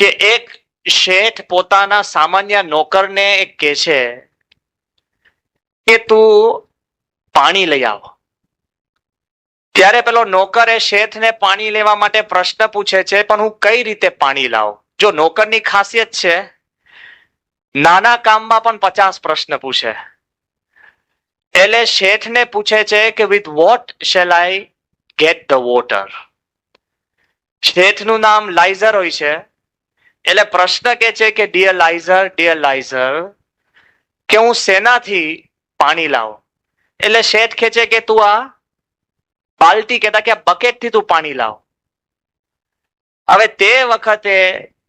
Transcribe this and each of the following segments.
કે એક શેઠ પોતાના સામાન્ય નોકરને કહે છે કે તું પાણી લઈ આવ. ત્યારે પેલો નોકર એ શેઠને પાણી લેવા માટે પ્રશ્ન પૂછે છે, પણ હું કઈ રીતે પાણી લાવું? જો નોકરની ખાસિયત છે, નાના કામમાં પણ 50 પ્રશ્ન પૂછે. એટલે શેઠને પૂછે છે કે with what shall I get the water. શેઠનું નામ લાઇઝર હોય છે. એટલે પ્રશ્ન કે છે કે ડિયર લાઇઝર કે હું શેનાથી પાણી લાવું? એટલે શેઠ કહે છે કે તું આ બાલ્ટી કહેતા કે બકેટ થી તું પાણી લાવ. હવે તે વખતે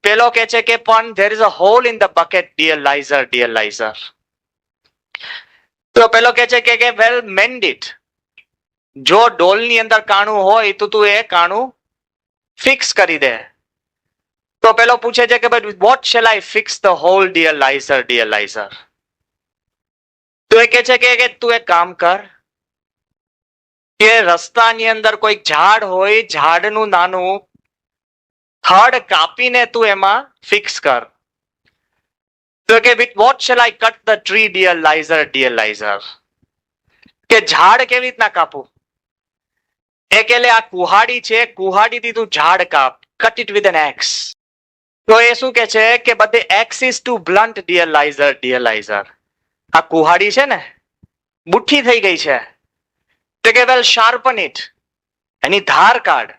પેલો કે છે કે પણ there is a hole in the bucket, dear લાઇઝર. તો પેલો કે છે કે વેલ mend it. જો ડોલની અંદર કાણું હોય તો તું એ કાણું ફિક્સ કરી દે. તો પેલો પૂછે છે કે ભાઈ what shall I fix the hole, dear લાઇઝર. તો એ કે છે કે તું એક કામ કર કે રસ્તાની અંદર કોઈ ઝાડ હોય, ઝાડનું નાનું થડ કાપીને તું એમાં ફિક્સ કર. તો કે with what shall I cut the tree, dear Liza. કે ઝાડ કેવી રીતના કાપું? એક એટલે આ કુહાડી છે, કુહાડીથી તું ઝાડ કાપ, cut it with an axe. તો એ શું કે છે કે બધે axe is too blunt, dear Liza. આ કુહાડી છે ને બુઠ્ઠી થઈ ગઈ છે. તે કે વેલ શાર્પન ઇટ, એની ધાર કાઢ.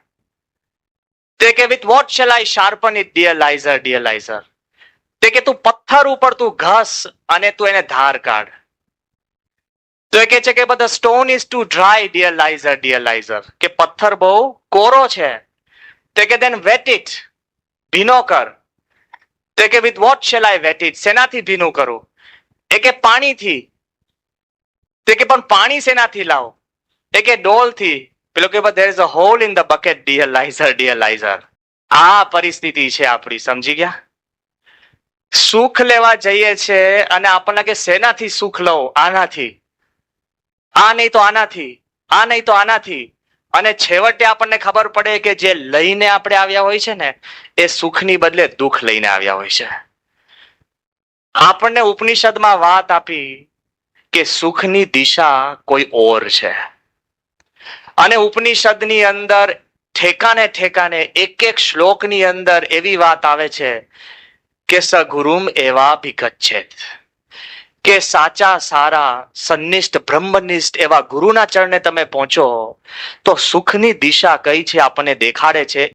તે કે with what shall I sharpen it, dear Liza. તે કે તું પથ્થર ઉપર તું ઘસ અને તું એને ધાર કાઢ. તો એ કે છે કે બધા stone is too dry, dear Liza. કે પથ્થર બહુ કોરો છે. તે કે દેન વેટ ઇટ, ભીનો કર. તે કે with what shall I wet it, શેનાથી ભીનું કરું? એ કે પાણીથી. તે કે પણ પાણી શેનાથી લાવ? એ કે ડોલથી. પેલો કે there is a hole in the bucket, dear લાઇઝર. આ પરિસ્થિતિ છે આપણી, સમજી ગયા? સુખ લેવા જઈએ છે અને આપણને કે શેનાથી સુખ લઉં? આનાથી. આ નહીં તો આનાથી, આ નહીં તો આનાથી. અને છેવટે આપણને ખબર પડે કે જે લઈને આપણે આવ્યા હોય છે ને એ સુખની બદલે દુઃખ લઈને આવ્યા હોય છે. આપણને ઉપનિષદમાં વાત આપી કે સુખની દિશા કોઈ ઓર છે. અને ઉપનિષદની અંદર ઠેકાને એક શ્લોકની અંદર એવી વાત આવે છે કે સગુરુમ એવા ભિગચ્છેત, કે સાચા સારા સન્નિષ્ઠ બ્રહ્મનિષ્ઠ એવા ગુરુના ચરણે તમે પહોંચો તો સુખની દિશા કઈ છે આપણને દેખાડે છે.